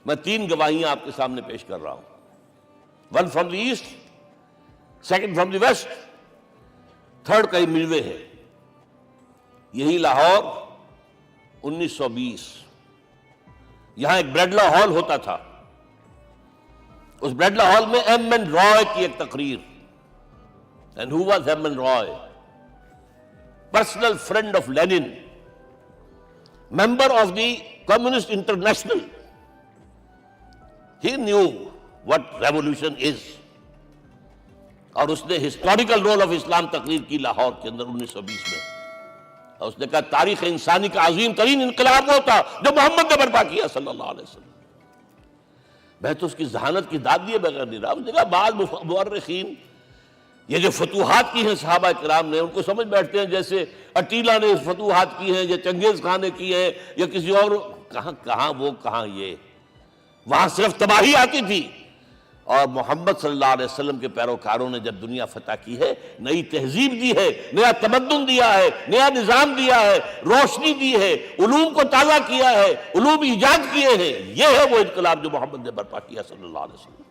میں 3 گواہیاں آپ کے سامنے پیش کر رہا ہوں، 1 from the east, 2 from the west, 3 کئی ملوے ہے۔ یہی لاہور 1920، یہاں ایک بریڈلا ہال ہوتا تھا، اس بریڈلا ہال میں ایم این رائے کی ایک تقریر۔ And who was M N Roy? Personal friend of Lenin, member of the Communist International. He knew what revolution is. اور اس نے ہسٹوریکل رول آف اسلام تقریر کی لاہور کے اندر 1920 میں، اور اس نے کہا تاریخ انسانی کا عظیم ترین انقلاب وہ تھا جو محمد نے برپا کیا صلی اللہ علیہ وسلم. میں تو اس کی ذہانت کی داد دیے بغیر نہیں رہا. اس نے کہا بعض مورخین یہ جو فتوحات کی ہیں صحابہ کرام نے، ان کو سمجھ بیٹھتے ہیں جیسے اٹیلا نے فتوحات کی ہیں یا چنگیز خان نے کی ہے یا کسی اور. کہاں وہ کہاں یہ، وہاں صرف تباہی آتی تھی. اور محمد صلی اللہ علیہ وسلم کے پیروکاروں نے جب دنیا فتح کی ہے، نئی تہذیب دی ہے، نیا تمدن دیا ہے، نیا نظام دیا ہے، روشنی دی ہے، علوم کو تازہ کیا ہے، علوم ایجاد کیے ہیں. یہ ہے وہ انقلاب جو محمد نے برپا کیا صلی اللہ علیہ وسلم.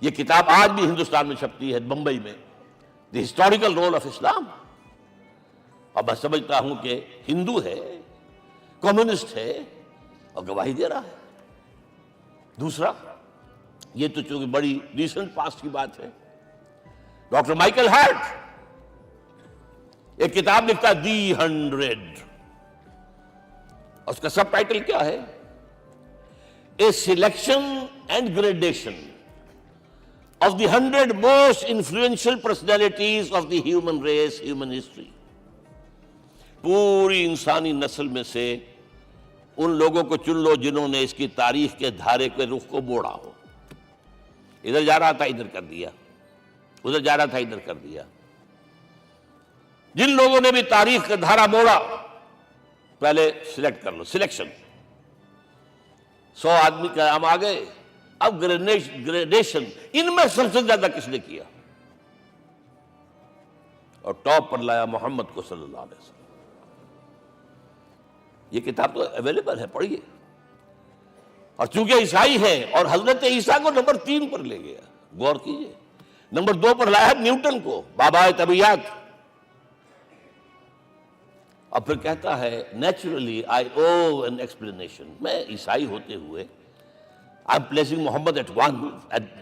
یہ کتاب آج بھی ہندوستان میں چھپتی ہے، بمبئی میں، دی ہسٹوریکل رول آف اسلام. اور میں سمجھتا ہوں کہ ہندو ہے، کمیونسٹ ہے اور گواہی دے رہا ہے. دوسرا، یہ تو چونکہ بڑی ریسنٹ پاسٹ کی بات ہے، ڈاکٹر مائیکل ہارٹ ایک کتاب لکھتا ہے دی 100، اور اس کا سب ٹائٹل کیا ہے؟ A selection and gradation of the 100 most influential personalities of the human race, human history. پوری انسانی نسل میں سے ان لوگوں کو چن لو جنہوں نے اس کی تاریخ کے دھارے کے رخ کو موڑا ہو. ادھر جا رہا تھا ادھر کر دیا، ادھر جا رہا تھا ادھر کر دیا. جن لوگوں نے بھی تاریخ کا دھارا موڑا، پہلے سلیکٹ کر لو، سلیکشن. 100 آدمی کا ہم آ گئے، اب گریڈیشن، ان میں سب سے زیادہ کس نے کیا؟ اور ٹاپ پر لایا محمد کو صلی اللہ علیہ وسلم. یہ کتاب تو اویلیبل ہے، پڑھیے. اور چونکہ عیسائی ہے اور حضرت عیسیٰ کو نمبر 3 پر لے گیا، غور کیجئے. نمبر 2 پر لایا نیوٹن کو، بابائے طبیعیات. اور پھر کہتا ہے naturally I O an explanation. میں عیسائی ہوتے ہوئے I'm placing Muhammad at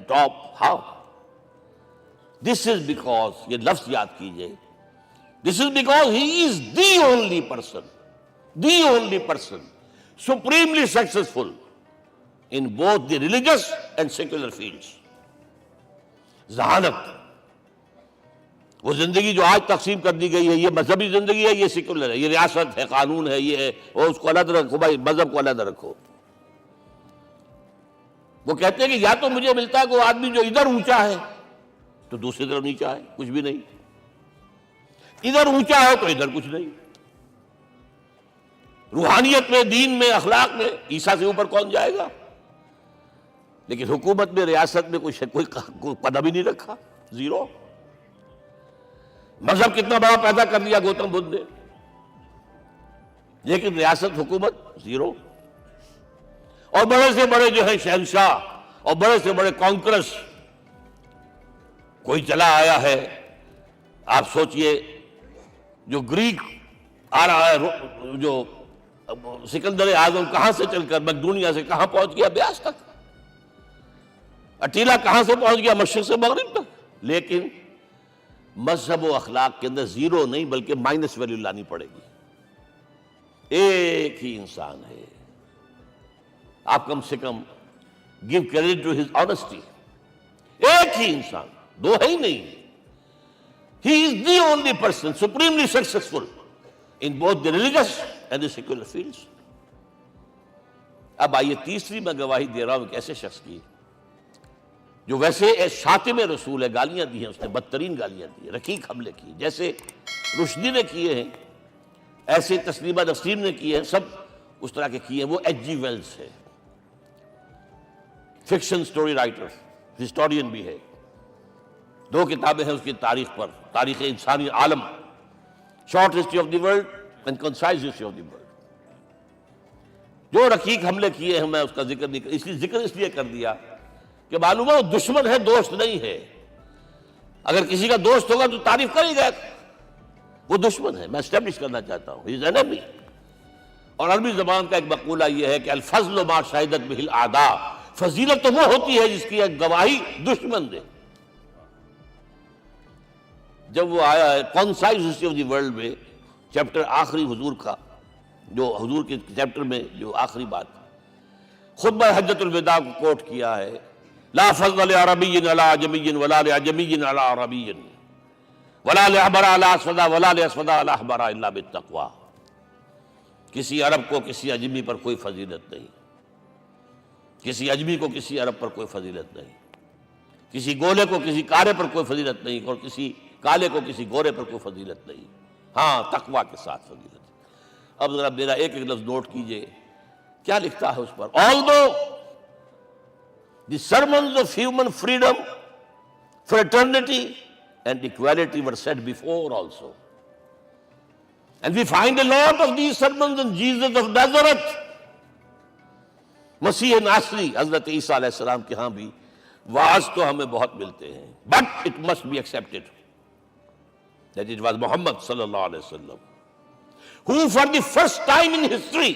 top. How? This is because, یہ لفظ یاد کیجئے, this is because he is the only person supremely successful in both the religious and secular fields. ذہانت، وہ زندگی جو آج تقسیم کر دی گئی ہے، یہ مذہبی زندگی ہے، یہ سیکولر ہے، یہ ریاست ہے، قانون ہے، یہ ہے، اور اس کو علیحدہ رکھو بھائی، مذہب کو علیحدہ رکھو. وہ کہتے ہیں کہ یا تو مجھے ملتا ہے کہ وہ آدمی جو ادھر اونچا ہے تو دوسری طرف نیچا ہے، کچھ بھی نہیں. ادھر اونچا ہے تو ادھر کچھ نہیں. روحانیت میں، دین میں، اخلاق میں عیسیٰ سے اوپر کون جائے گا؟ لیکن حکومت میں، ریاست میں کوئی قدم ہی نہیں رکھا، زیرو. مذہب کتنا بڑا پیدا کر دیا گوتم بدھ نے، لیکن ریاست، حکومت زیرو. اور بڑے سے بڑے جو ہے شہنشاہ اور بڑے سے بڑے کانکرس، کوئی چلا آیا ہے. آپ سوچئے جو گریک آ رہا ہے، جو سکندر اعظم کہاں سے چل کر مقدونیہ سے کہاں پہنچ گیا؟ بیاس تک. اٹیلا کہاں سے پہنچ گیا؟ مشرق سے مغرب تک. لیکن مذہب و اخلاق کے اندر زیرو نہیں بلکہ مائنس ویلیو لانی پڑے گی. ایک ہی انسان ہے، آپ کم سے کم give credit to his honesty. ایک ہی انسان، دو ہے ہی نہیں. He is the only person supremely successful in both the religious and the secular fields. اب آئیے تیسری میں گواہی دے رہا ہوں ایک ایسے شخص کی جو ویسے شاتم رسول ہے، گالیاں دی ہیں اس نے، بدترین گالیاں دی ہیں، رقیق حملے کی، جیسے رشدی نے کیے ہیں، ایسے تسلیمہ نسرین نے کیے ہیں، سب اس طرح کے کیے ہیں. وہ ایچ جی ویلز ہے، فکشن سٹوری رائٹر، ہسٹورین بھی ہے. 2 کتابیں ہیں اس کی تاریخ پر، تاریخ انسانی عالم، short history of the world and concise history of the world. جو رقیق حملے کیے ہیں میں اس کا ذکر نہیں اس لیے کر دیا کہ معلوم ہے وہ دشمن ہے، دوست نہیں ہے۔ اگر کسی کا دوست ہوگا تو تعریف کرے گا، وہ دشمن ہے، میں اسٹیبلش کرنا چاہتا ہوں، ہی از انیمی۔ اور عربی زبان کا ایک مقولہ یہ ہے کہ الفضل ما شہدت بہ الاعداء، فضیلت تو وہ ہوتی ہے جس کی ایک گواہی دشمن دے۔ جب وہ آیا ہے concise history of the world میں چیپٹر آخری حضور کا، جو حضور کے چیپٹر میں جو آخری بات خطبہ حجۃ الوداع کو کوٹ کیا ہے، لا فضل لعربی علی عجمی ولا لعجمی علی عربی ولا لأحمر علی اسود ولا لأسود علی احمر الا بالتقوی۔ کسی عرب کو کسی عجمی پر کوئی فضیلت نہیں، کسی عجمی کو کسی عرب پر کوئی فضیلت نہیں، کسی گولے کو کسی کالے پر کوئی فضیلت نہیں، اور کسی کالے کو کسی گورے پر کوئی فضیلت نہیں، ہاں تقوی کے ساتھ فضیلت۔ اب ذرا میرا ایک ایک لفظ نوٹ کیجئے، کیا لکھتا ہے اس پر؟ Although the sermons of human freedom, fraternity and equality were said before also, and we find a lot of these sermons in Jesus of Nazareth، مسیح ناصری حضرت عیسیٰ علیہ السلام کے ہاں بھی وعظ تو ہمیں بہت ملتے ہیں، but it must be accepted that it was Muhammad صلی اللہ علیہ وسلم who for the first time in history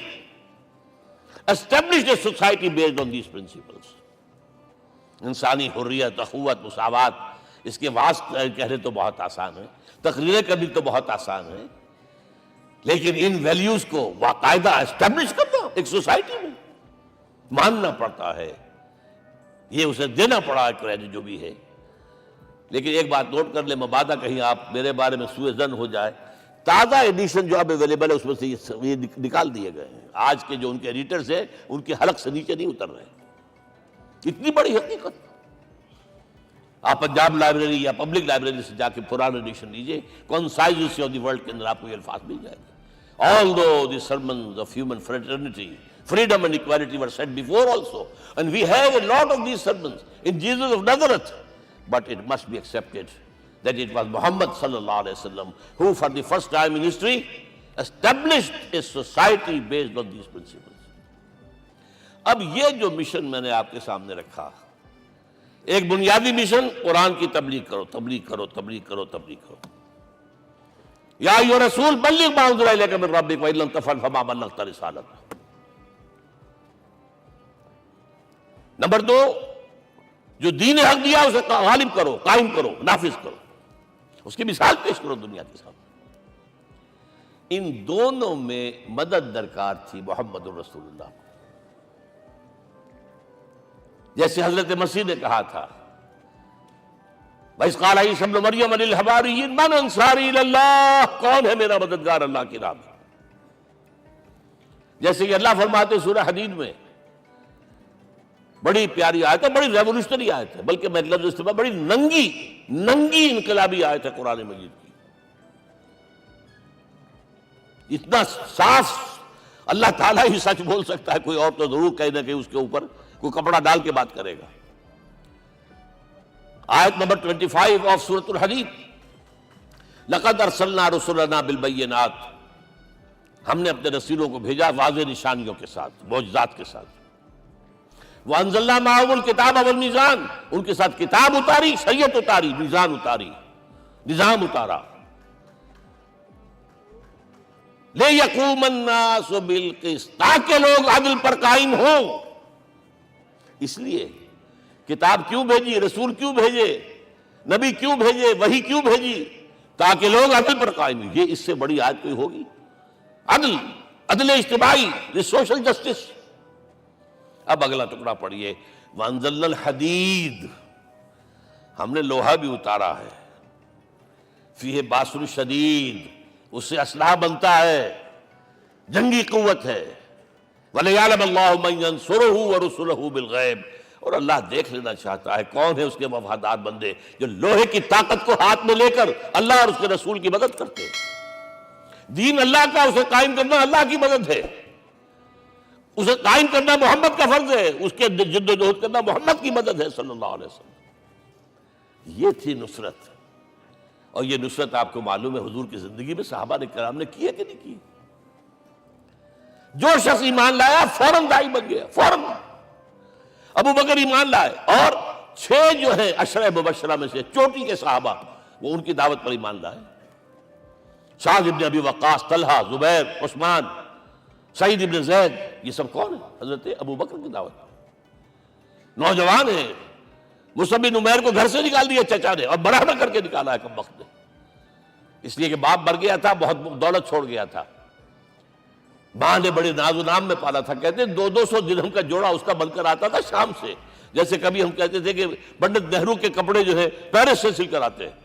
established a society based on these principles۔ انسانی حریت، اخوت، مساوات، اس کے وعظ کہنے تو بہت آسان ہے، تقریریں کرنی تو بہت آسان ہے، لیکن ان ویلیوز کو باقاعدہ اسٹیبلش کرنا ایک سوسائٹی میں ماننا پڑتا ہے، یہ اسے دینا پڑا ہے کریڈٹ جو بھی ہے۔ لیکن ایک بات نوٹ کر لیں، مبادہ کہیں آپ میرے بارے میں سوء ظن ہو جائے، تازہ ایڈیشن جو اب اویلیبل ہے اس میں سے یہ نکال دیے گئے ہیں۔ آج کے جو ان کے ایڈیٹرز ہیں ان کے حلق سے نیچے نہیں اتر رہے، اتنی بڑی حقیقت۔ آپ پنجاب لائبریری یا پبلک لائبریری سے جا کے پرانا ایڈیشن لیجئے، concise history of the world کے اندر آپ کو یہ الفاظ مل جائے گے۔ Although the sermons of human fraternity, freedom and equality were said before also, and we have a lot of these sermons in Jesus of Nazareth, but it must be accepted that it was Muhammad sallallahu alaihi wasallam who for the first time in history established a society based on these principles۔ اب یہ جو mission میں نے آپ کے سامنے رکھا، ایک بنیادی مشن قرآن کی تبلیغ کرو، تبلیغ کرو، تبلیغ کرو، تبلیغ کرو۔ یا ایھا رسول بلغ ما انزل الیک من ربک وان لم تفعل فما بلغت رسالتہ۔ نمبر 2، جو دین حق دیا اسے غالب کرو، قائم کرو، نافذ کرو، اس کی مثال پیش کرو دنیا کے سامنے۔ ان دونوں میں مدد درکار تھی محمد الرسول اللہ کو۔ جیسے حضرت مسیح نے کہا تھا، وَإِذْ قَالَ عِيسَىٰ ابْنُ مَرْيَمَ لِلْحَوَارِيِّينَ مَنْ أَنصَارِي إِلَى اللَّهِ، کون ہے میرا مددگار اللہ کی راہ میں؟ جیسے کہ اللہ فرماتے سورہ حدید میں، بڑی پیاری آیت ہے، بڑی ریولوشنری آیت ہے، بلکہ میں لفظ استعمال، بڑی ننگی انقلابی آیت ہے قرآن مجید کی۔ اتنا صاف اللہ تعالیٰ ہی سچ بول سکتا ہے، کوئی اور تو ضرور کہیں نہ کہیں اس کے اوپر کوئی کپڑا ڈال کے بات کرے گا۔ آیت نمبر 25 آف سورۃ الحدید، لَقَدْ أَرْسَلْنَا رُسُلَنَا بِالْبَيِّنَاتِ، ہم نے اپنے رسولوں کو بھیجا واضح نشانیوں کے ساتھ، معجزات کے ساتھ۔ وَأَنزَلْنَا مَعَهُمُ الْكِتَابَ وَالْمِيزَانَ، ان کے ساتھ کتاب اتاری، شریعت اتاری، میزان اتاری، نظام اتارا۔ لِيَقُومَ النَّاسُ بِالْقِسْطِ، تاکہ لوگ عدل پر قائم ہوں۔ اس لیے کتاب کیوں بھیجی، رسول کیوں بھیجے، نبی کیوں بھیجے، وحی کیوں بھیجی؟ تاکہ لوگ عدل پر قائم ہوں۔ یہ اس سے بڑی آیت کوئی ہوگی؟ عدل اجتماعی، سوشل جسٹس۔ اب اگلا ٹکڑا پڑھیے، وَأَنزَلْنَا الْحَدِيدَ، ہم نے لوہا بھی اتارا ہے، فِيهِ بَأْسٌ شَدِيدٌ، اس سے اسلحہ بنتا ہے، جنگی قوت ہے۔ وَلِيَعْلَمَ اللَّهُ مَن يَنصُرُهُ وَرُسُلَهُ بِالْغَيْبِ، اور اللہ دیکھ لینا چاہتا ہے کون ہے اس کے وفادار بندے جو لوہے کی طاقت کو ہاتھ میں لے کر اللہ اور اس کے رسول کی مدد کرتے ہیں۔ دین اللہ کا، اسے قائم کرنا اللہ کی مدد ہے، اسے قائم کرنا محمد کا فرض ہے، اس کے جد و جہد کرنا محمد کی مدد ہے صلی اللہ علیہ وسلم۔ یہ تھی نصرت، اور یہ نصرت آپ کو معلوم ہے حضور کی زندگی میں صحابہ کرام نے کی ہے کہ نہیں کی؟ جو شخص ایمان لایا فوراً داعی بن گیا، فوراً۔ ابو بکر ایمان لائے، اور 6 جو ہیں عشرہ مبشرہ میں سے چوٹی کے صحابہ، وہ ان کی دعوت پر ایمان لائے۔ سعد ابن ابی وقاص، طلحہ، زبیر، عثمان، سعید ابن زید، یہ سب کون ہیں؟ حضرت ابو بکر کی دعوت پر۔ نوجوان ہیں، مصعب بن عمیر کو گھر سے نکال دیا چچا نے، اور برہنہ کر کے نکالا ہے کم وقت نے، اس لیے کہ باپ مر گیا تھا، بہت دولت چھوڑ گیا تھا، ماں نے بڑے ناز و نام میں پالا تھا۔ کہتے ہیں 200 درہم کا جوڑا اس کا بن کر آتا تھا شام سے، جیسے کبھی ہم کہتے تھے کہ پنڈت نہرو کے کپڑے جو ہے پیرس سے سل کر آتے ہیں،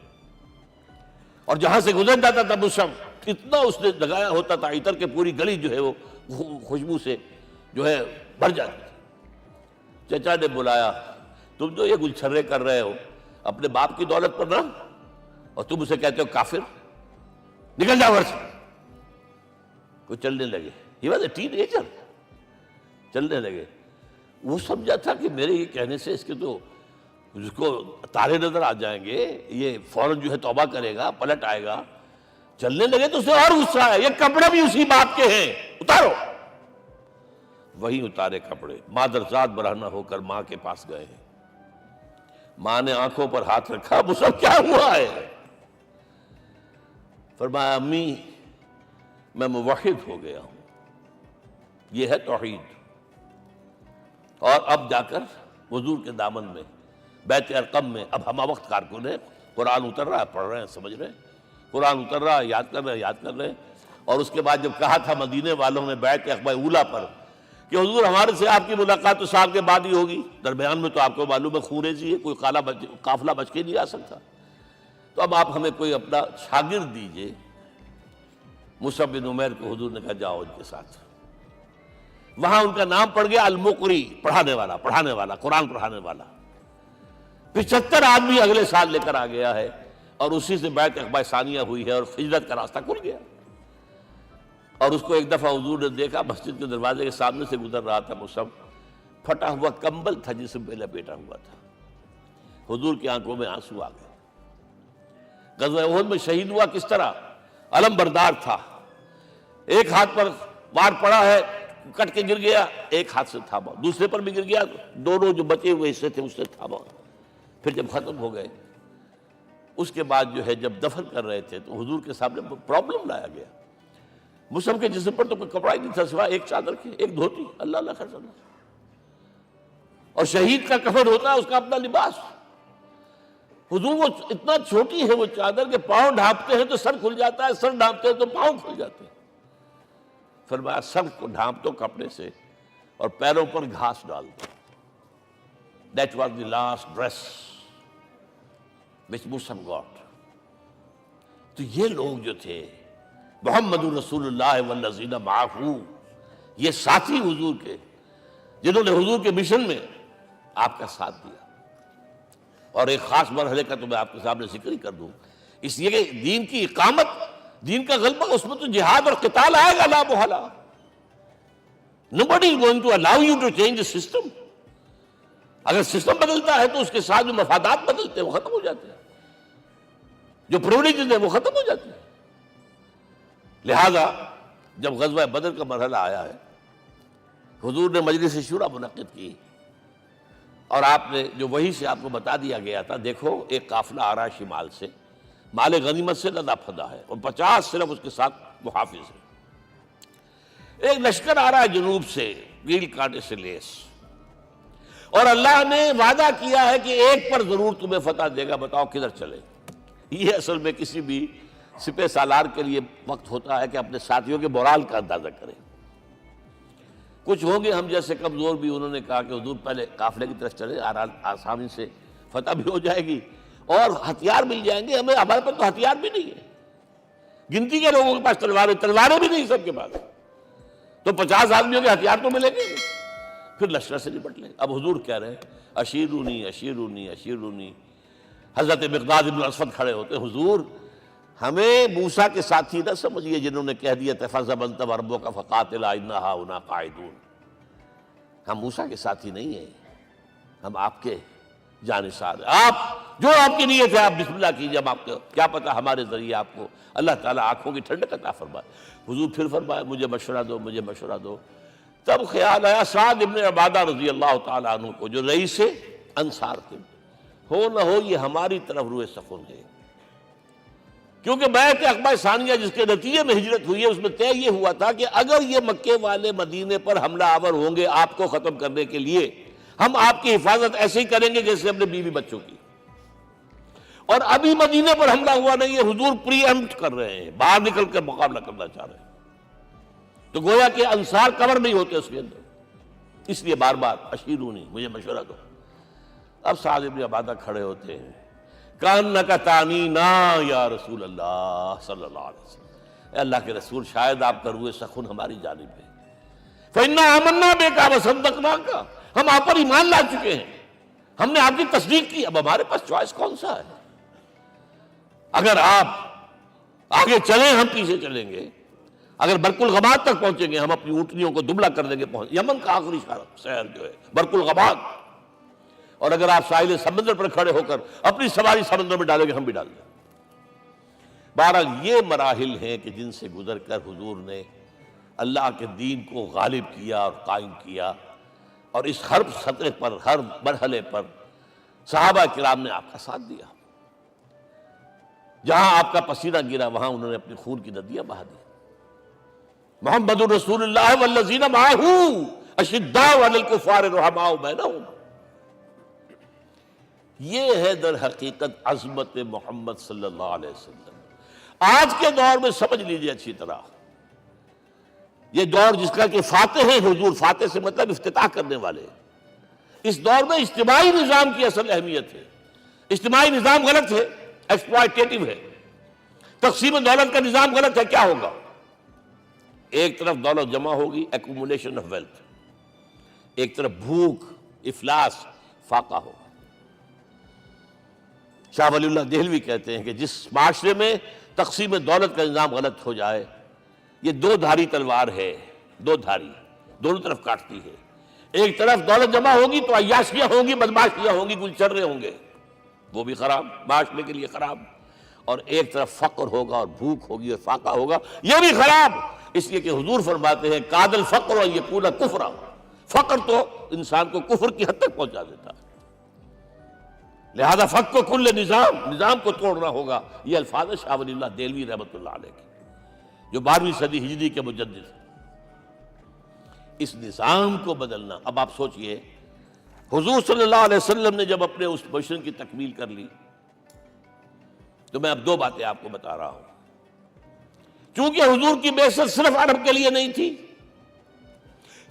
اور جہاں سے گزر جاتا تھا مصعب، اتنا اس نے لگایا ہوتا تھا عطر کہ پوری گلی جو ہے وہ خوشبو سے جو ہے بھر جاتی تھی۔ چچا نے بلایا، تم جو یہ گلچھرے کر رہے ہو اپنے باپ کی دولت پر نہ، اور تم اسے کہتے ہو کافر، نکل جاؤ گھر سے۔ وہ چلنے لگے، he was a ten ager, چلنے لگے۔ وہ سمجھا تھا کہ میرے یہ کہنے سے اس کے تو اس کو تارے نظر آ جائیں گے، یہ فوراً جو ہے توبہ کرے گا، پلٹ آئے گا۔ چلنے لگے تو اسے اور غصہ آیا، یہ کپڑے بھی اسی باپ کے ہیں، اتارو۔ وہی اتارے کپڑے، مادرزاد برہنہ ہو کر ماں کے پاس گئے ہیں۔ ماں نے آنکھوں پر ہاتھ رکھا، مصعب کیا ہوا ہے؟ فرمایا امی میں موحد ہو گیا ہوں، یہ ہے توحید۔ اور اب جا کر حضور کے دامن میں بیت ارقم میں اب ہمہ وقت کارکن ہے، قرآن اتر رہا ہے، پڑھ رہے ہیں، سمجھ رہے ہیں، قرآن اتر رہا ہے، یاد کر رہے ہیں، یاد کر رہے ہیں۔ اور اس کے بعد جب کہا تھا مدینے والوں نے بیعت عقبہ اولیٰ پر کہ حضور ہمارے سے آپ کی ملاقات تو سال کے بعد ہی ہوگی، درمیان میں تو آپ کو معلوم ہے خون ریزی ہے، کوئی قافلہ بچ کے نہیں آ سکتا، تو اب آپ ہمیں کوئی اپنا شاگرد دیجئے۔ مصعب بن عمیر کو حضور نے کہا جاؤ ان کے ساتھ۔ وہاں ان کا نام پڑ گیا المقری، پڑھانے والا، قرآن پڑھانے والا۔ 75 آدمی اگلے سال لے کر آ گیا ہے، اور اسی سے بیعت عقبہ ثانیہ ہوئی ہے، اور ہجرت کا راستہ کھل گیا۔ اور اس کو ایک دفعہ حضور نے دیکھا، مسجد کے دروازے کے سامنے سے گزر رہا تھا مصعب، پھٹا ہوا کمبل تھا جس میں لپیٹا ہوا تھا۔ حضور کی آنکھوں میں آنسو آ گئے۔ غزوہ احد میں شہید ہوا کس طرح؟ علم بردار تھا، ایک ہاتھ پر وار پڑا ہے، کٹ کے گر گیا، ایک ہاتھ سے تھاما، دوسرے پر بھی گر گیا، دونوں جو بچے ہوئے حصے تھے اس سے تھاما۔ پھر جب ختم ہو گئے، اس کے بعد جو ہے جب دفن کر رہے تھے تو حضور کے سامنے پرابلم لایا گیا۔ مصعب کے جسم پر تو کوئی کپڑا ہی نہیں تھا سوائے ایک چادر کے، ایک دھوتی، اللہ اللہ خیر اللہ۔ اور شہید کا کفن ہوتا ہے اس کا اپنا لباس۔ حضور وہ اتنا چھوٹی ہے وہ چادر کہ پاؤں ڈھانپتے ہیں تو سر کھل جاتا ہے، سر ڈھانپتے ہیں تو پاؤں کھل جاتے ہیں۔ فرمایا سر کو ڈھانپ دو کپڑے سے اور پیروں پر گھاس ڈال دو۔ That was the last dress which Mus'ab got۔ تو یہ لوگ جو تھے محمد رسول اللہ والذین معہ، یہ ساتھی حضور کے، جنہوں نے حضور کے مشن میں آپ کا ساتھ دیا۔ اور ایک خاص مرحلے کا تو میں آپ کے سامنے ذکر ہی کر دوں، اس لیے کہ دین کی اقامت، دین کا غلبہ، اس میں تو جہاد اور قتال آئے گا لا محالہ۔ Nobody is going to allow you to change the system۔ اگر سسٹم بدلتا ہے تو اس کے ساتھ جو مفادات بدلتے ہیں وہ ختم ہو جاتے ہیں، جو پرولیجز ہیں وہ ختم ہو جاتے ہیں۔ لہذا جب غزوہ بدر کا مرحلہ آیا ہے، حضور نے مجلس شورا منعقد کی، اور آپ نے جو وحی سے آپ کو بتا دیا گیا تھا، دیکھو ایک قافلہ آ رہا ہے شمال سے، مال غنیمت سے لدا پھدا ہے، اور 50 صرف اس کے ساتھ محافظ ہیں۔ ایک لشکر آ رہا ہے جنوب سے، گیل کانٹے سے لیس، اور اللہ نے وعدہ کیا ہے کہ ایک پر ضرور تمہیں فتح دے گا، بتاؤ کدھر چلے۔ یہ اصل میں کسی بھی سپہ سالار کے لیے وقت ہوتا ہے کہ اپنے ساتھیوں کے مورال کا اندازہ کریں۔ کچھ ہوں گے ہم جیسے کمزور بھی، انہوں نے کہا کہ حضور پہلے قافلے کی طرف چلے، آسانی سے فتح بھی ہو جائے گی اور ہتھیار مل جائیں گے ہمیں، ہمارے پاس تو ہتھیار بھی نہیں ہے، گنتی کے لوگوں کے پاس تلواریں بھی نہیں سب کے پاس، تو 50 آدمیوں کے ہتھیار تو ملیں گے، پھر لشکر سے نپٹ لیں۔ اب حضور کہہ رہے ہیں اشیرونی اشیرونی اشیرونی۔ حضرت مقداد بن اسود کھڑے ہوتے، حضور ہمیں موسیٰ کے ساتھی نہ سمجھیے جنہوں نے کہہ دیا فَاذْهَبْ أَنْتَ وَرَبُّكَ فَقَاتِلَا إِنَّا هَاهُنَا قَاعِدُونَ۔ ہم موسیٰ کے ساتھی نہیں ہیں، ہم آپ کے جانثار ہے۔ آپ جو آپ کی نیت ہے آپ بسم اللہ کیجیے، ہم آپ کو کیا پتہ ہمارے ذریعے آپ کو اللہ تعالیٰ آنکھوں کی ٹھنڈک عطا فرمائے۔ حضور پھر فرمایا مجھے مشورہ دو، مجھے مشورہ دو۔ تب خیال آیا سعد ابن عبادہ رضی اللہ تعالیٰ عنہ کو، جو رئیس انصار تھے، ہو نہ ہو یہ ہماری طرف روئے سخن ہے، کیونکہ بیعت عقبہ ثانیہ جس کے نتیجے میں ہجرت ہوئی ہے اس میں طے یہ ہوا تھا کہ اگر یہ مکے والے مدینے پر حملہ آور ہوں گے آپ کو ختم کرنے کے لیے، ہم آپ کی حفاظت ایسے ہی کریں گے جیسے اپنے بیوی بچوں کی۔ اور ابھی مدینے پر حملہ ہوا نہیں ہے، حضور پری ایمپٹ کر رہے ہیں، باہر نکل کر مقابلہ کرنا چاہ رہے ہیں، تو گویا کہ انصار کور نہیں ہوتے اس کے اندر، اس لیے بار بار اشیرونی، مجھے مشورہ دو۔ اب سعد بن عبادہ کھڑے ہوتے ہیں، کانک تعنینا یا رسول اللہ صلی اللہ علیہ وسلم، اے اللہ کے رسول شاید آپ کا روئے سخن ہماری جانب ہے، فإنا آمنا بک وصدقناک، ہم آپ پر ایمان لا چکے ہیں، ہم نے آپ کی تصدیق کی، اب ہمارے پاس چوائس کون سا ہے؟ اگر آپ آگے چلیں ہم پیچھے چلیں گے، اگر برق الغماد تک پہنچیں گے ہم اپنی اونٹنیوں کو دبلا کر دیں گے، یمن کا آخری شہر جو ہے برق الغماد، اور اگر آپ ساحل سمندر پر کھڑے ہو کر اپنی سواری سمندر میں ڈالیں گے ہم بھی ڈال دیں۔ بہرحال یہ مراحل ہیں کہ جن سے گزر کر حضور نے اللہ کے دین کو غالب کیا اور قائم کیا، اور اس ہر سطح پر، ہر مرحلے پر صحابہ کرام نے آپ کا ساتھ دیا، جہاں آپ کا پسینہ گرا وہاں انہوں نے اپنی خون کی ندیاں بہا دی۔ محمد رسول اللہ والذین معہ اشداء علی الکفار رحماء بینہم، یہ ہے در حقیقت عظمت محمد صلی اللہ علیہ وسلم۔ آج کے دور میں سمجھ لیجئے اچھی طرح، یہ دور جس کا کہ فاتح ہیں حضور، فاتح سے مطلب افتتاح کرنے والے، اس دور میں اجتماعی نظام کی اصل اہمیت ہے۔ اجتماعی نظام غلط ہے، ایکسپلائٹیٹو ہے، تقسیم دولت کا نظام غلط ہے۔ کیا ہوگا؟ ایک طرف دولت جمع ہوگی، ایکومولیشن آف ویلتھ، ایک طرف بھوک، افلاس، فاقہ ہوگا۔ شاہ ولی اللہ دہلوی کہتے ہیں کہ جس معاشرے میں تقسیم دولت کا نظام غلط ہو جائے، یہ دو دھاری تلوار ہے، دو دھاری، دونوں طرف کاٹتی ہے۔ ایک طرف دولت جمع ہوگی تو عیاشیاں ہوں گی، بدماشیاں ہوں گی، گلچرے ہوں گے، وہ بھی خراب، معاشرے کے لیے خراب، اور ایک طرف فقر ہوگا اور بھوک ہوگی اور فاقہ ہوگا، یہ بھی خراب۔ اس لیے کہ حضور فرماتے ہیں کاد الفقر ان یکون کفرا، فقر تو انسان کو کفر کی حد تک پہنچا دیتا ہے، لہذا فق کو کل نظام کو توڑنا ہوگا۔ یہ الفاظ ہے شاہ ولی اللہ دہلوی رحمۃ اللہ علیہ کی، جو 12ویں صدی ہجری کے مجدد ہیں۔ اس نظام کو بدلنا، اب آپ سوچئے حضور صلی اللہ علیہ وسلم نے جب اپنے اس مشن کی تکمیل کر لی، تو میں اب دو باتیں آپ کو بتا رہا ہوں۔ چونکہ حضور کی بعثت صرف عرب کے لیے نہیں تھی،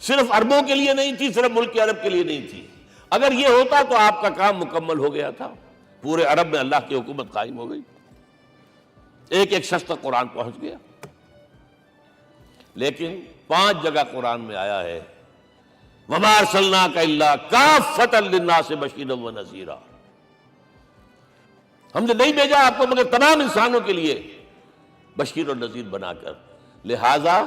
صرف عربوں کے لیے نہیں تھی، صرف ملک عرب کے لیے نہیں تھی۔ اگر یہ ہوتا تو آپ کا کام مکمل ہو گیا تھا، پورے عرب میں اللہ کی حکومت قائم ہو گئی، ایک ایک شخص تک قرآن پہنچ گیا۔ لیکن 5 جگہ قرآن میں آیا ہے وَمَا أَرْسَلْنَاكَ إِلَّا كَافَّةً لِلنَّاسِ بَشِيرًا وَنَذِيرًا، ہم نے نہیں بھیجا آپ کو مگر تمام انسانوں کے لیے بشیر اور نذیر بنا کر۔ لہذا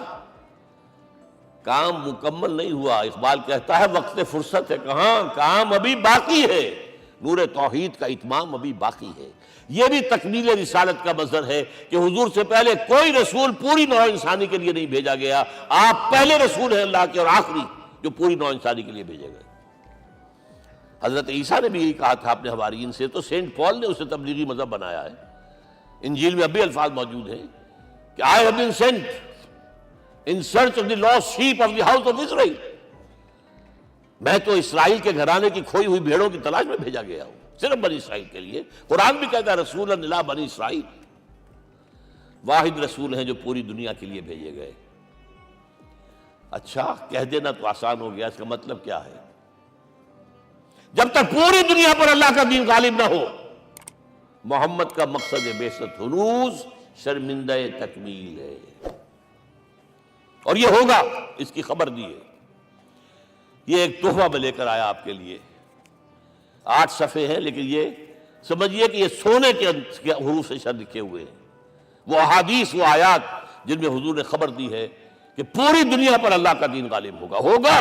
کام مکمل نہیں ہوا۔ اقبال کہتا ہے وقت فرصت ہے کہاں، کام ابھی باقی ہے، نور توحید کا اتمام ابھی باقی ہے۔ یہ بھی تکمیل رسالت کا مظہر ہے کہ حضور سے پہلے کوئی رسول پوری نوع انسانی کے لیے نہیں بھیجا گیا، آپ پہلے رسول ہیں اللہ کے اور آخری جو پوری نوع انسانی کے لیے بھیجے گئے۔ حضرت عیسیٰ نے بھی یہی کہا تھا اپنے حواریین سے، تو سینٹ پال نے اسے تبلیغی مذہب بنایا ہے۔ انجیل میں اب بھی الفاظ موجود ہیں کہ I have been sent in search of the lost sheep of the house of Israel، میں تو اسرائیل کے گھرانے کی کھوئی ہوئی بھیڑوں کی تلاش میں بھیجا گیا ہوں، صرف بنی اسرائیل کے لیے۔ قرآن بھی کہتا ہے رسولا الی بنی اسرائیل، واحد رسول ہیں جو پوری دنیا کے لیے بھیجے گئے۔ اچھا کہہ دینا تو آسان ہو گیا، اس کا مطلب کیا ہے؟ جب تک پوری دنیا پر اللہ کا دین غالب نہ ہو، محمد کا مقصد بعثت ہنوز شرمندہ تکمیل ہے، اور یہ ہوگا، اس کی خبر دی ہے۔ یہ ایک تحفہ میں لے کر آیا آپ کے لیے، 8 صفحے ہیں، لیکن یہ سمجھیے کہ یہ سونے کے حروف سے شر لکھے ہوئے ہیں، وہ احادیث، وہ آیات جن میں حضور نے خبر دی ہے کہ پوری دنیا پر اللہ کا دین غالب ہوگا۔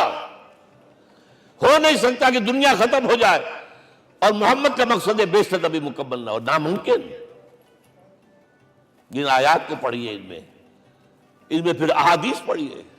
ہو نہیں سکتا کہ دنیا ختم ہو جائے اور محمد کا مقصد بعثت ابھی مکمل نہ ہو، ناممکن۔ جن آیات کو پڑھیے ان میں پھر احادیث پڑھیے۔